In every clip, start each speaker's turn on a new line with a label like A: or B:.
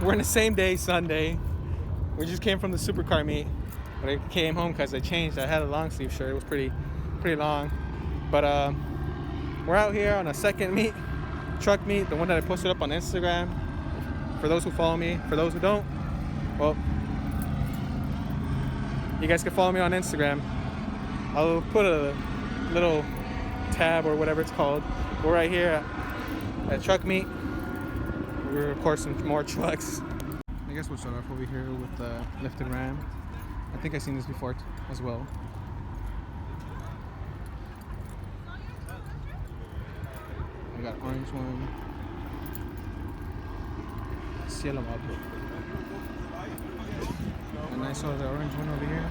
A: We're in the same day, Sunday. We just came from the supercar meet, but I came home because I changed. I had a long sleeve shirt. It was pretty long. But we're out here on a second meet, truck meet, the one that I posted up on Instagram. For those who follow me, for those who don't, well, you guys can follow me on Instagram. I'll put a little tab or whatever it's called. We're right here at truck meet. We're of course some more trucks. I guess we'll start off over here with the lifted Ram. I think I've seen this before as well. We got orange one. Cielo Mobile. And I saw the orange one over here.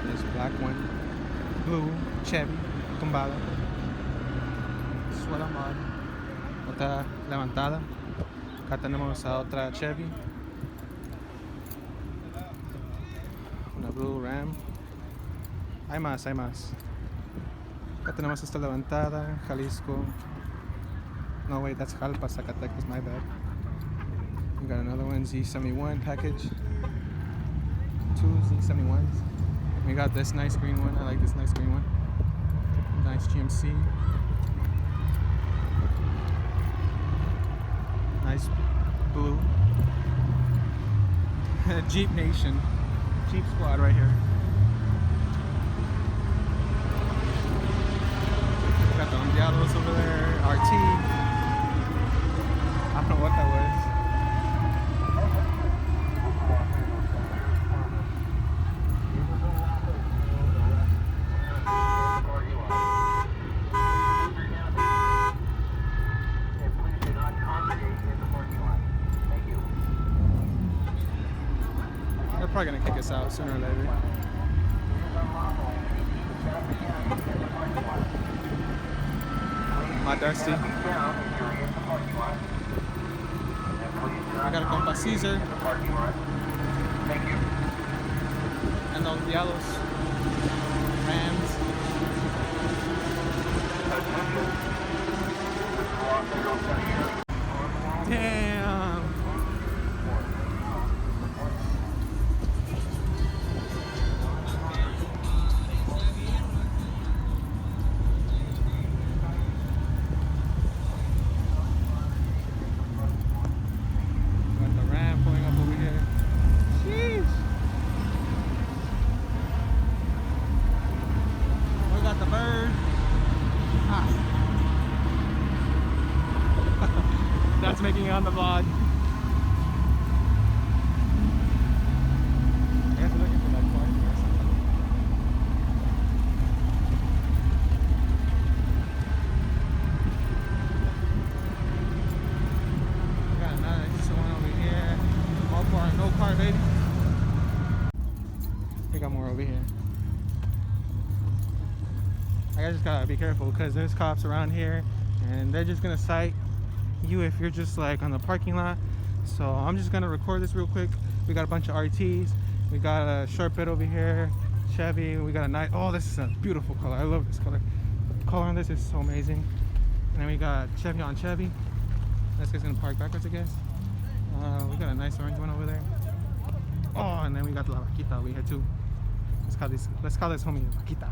A: This black one. Blue Chevy tumbada. Suela Mod. Otra levantada. Acá tenemos a otra Chevy. Una Blue Ram. Hay más. Acá tenemos esta levantada, Jalisco. No wait, that's Jalpa, Zacatecas, my bad. We got another one, Z71 package. 2 Z71s. We got this nice green one. I like this nice green one. Nice GMC. Nice blue. Jeep Nation. Jeep Squad right here. Got the Ondiados over there. RT. I don't know what that was. They're probably gonna kick us out sooner or later. My Dusty. I gotta go by Caesar. And those Diablos. Rams. Damn. That's making it on the vlog. I guess we're looking for that parking or something. We got another one over here. All for no car, baby. We got more over here. I just gotta be careful because there's cops around here and they're just gonna cite you if you're just like on the parking lot. So I'm just gonna record this real quick. We got a bunch of RTs. We got a short bit over here, Chevy. We got a nice, oh, this is a beautiful color. I love this color. The color on this is so amazing. And then we got Chevy on Chevy. This guy's gonna park backwards, I guess. We got a nice orange one over there. Oh, and then we got the La Vaquita over here too. Let's call this homie La Vaquita.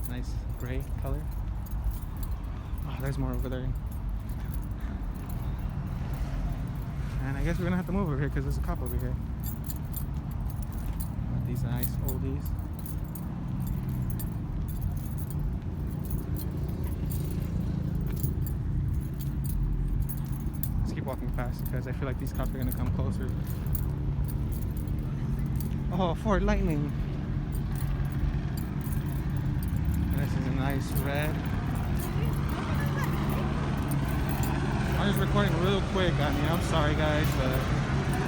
A: Nice gray color. Oh, there's more over there. And I guess we're gonna have to move over here because there's a cop over here. Got these nice oldies. Let's keep walking fast because I feel like these cops are gonna come closer. Oh, Ford Lightning. This is a nice red. I'm just recording real quick. I mean, I'm sorry guys, but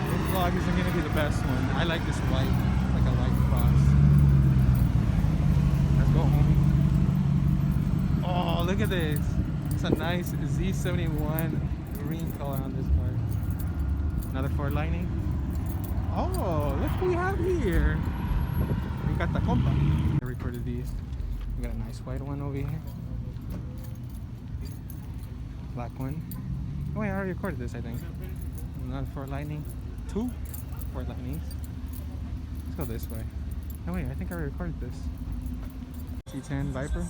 A: this vlog isn't gonna be the best one. I like this white, like a white cross. Let's go, homie. Oh, look at this. It's a nice Z71 green color on this car. Another Ford Lightning. Oh, look what we have here. We got the compa. I recorded these. We got a nice white one over here. Black one. Oh wait, I already recorded this, I think. Another Ford Lightning. 2 Ford Lightnings. Let's go this way. Oh wait, I think I already recorded this. C10 Viper.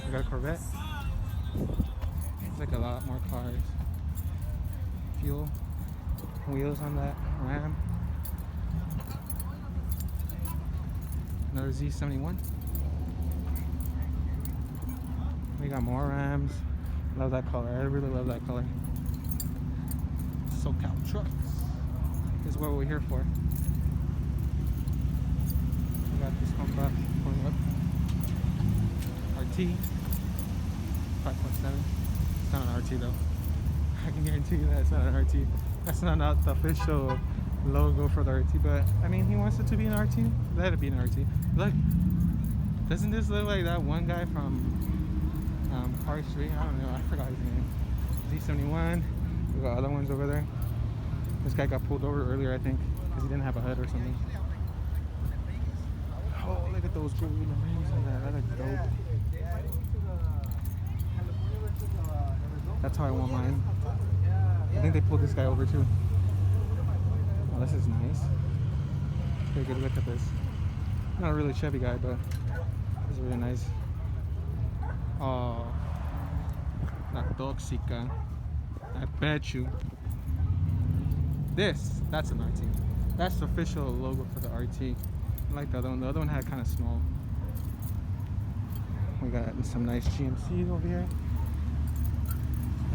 A: We got a Corvette. It's like a lot more cars. Fuel. Wheels on that Ram. Another Z71. We got more Rams. Love that color. I really love that color. SoCal Trucks is what we're here for. We got this one back pulling up. RT 5.7. It's not an RT though. I can guarantee you that it's not an RT. That's not the official logo for the RT, but I mean, he wants it to be an RT. Let it be an RT. Look, doesn't this look like that one guy from Park Street? I don't know, I forgot his name. Z71. We got other ones over there. This guy got pulled over earlier, I think, because he didn't have a hood or something. Oh, look at those cool rings on that. That looks dope. That's how I want mine. I think they pulled this guy over too. Oh, this is nice. Take a good look at this. I'm not a really Chevy guy, but this is really nice. Oh, la Toxica. I bet you. That's an RT. That's the official logo for the RT. I like the other one. The other one had kind of small. We got some nice GMCs over here.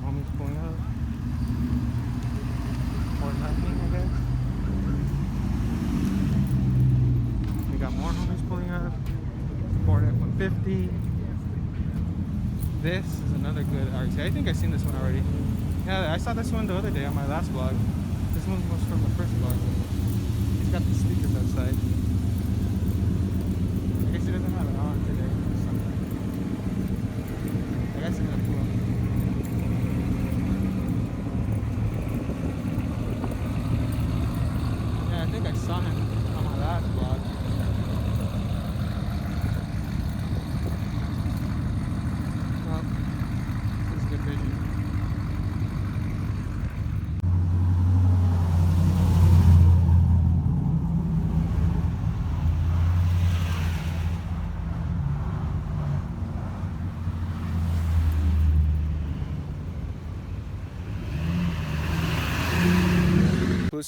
A: Homies pulling up. Ford Lightning, I guess. We got more homies pulling up. Ford F-150. This is another good RT. I think I've seen this one already. Yeah, I saw this one the other day on my last vlog. This one was from the first vlog. He's got the speakers outside. I guess he doesn't have it on today or something. I guess he's gonna pull up. Yeah, I think I saw him on my last vlog. Well, it's good vision.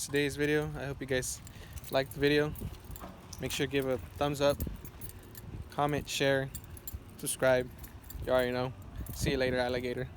A: Today's video. I hope you guys liked the video. Make sure to give a thumbs up, comment, share, subscribe. You already know. See you later, alligator.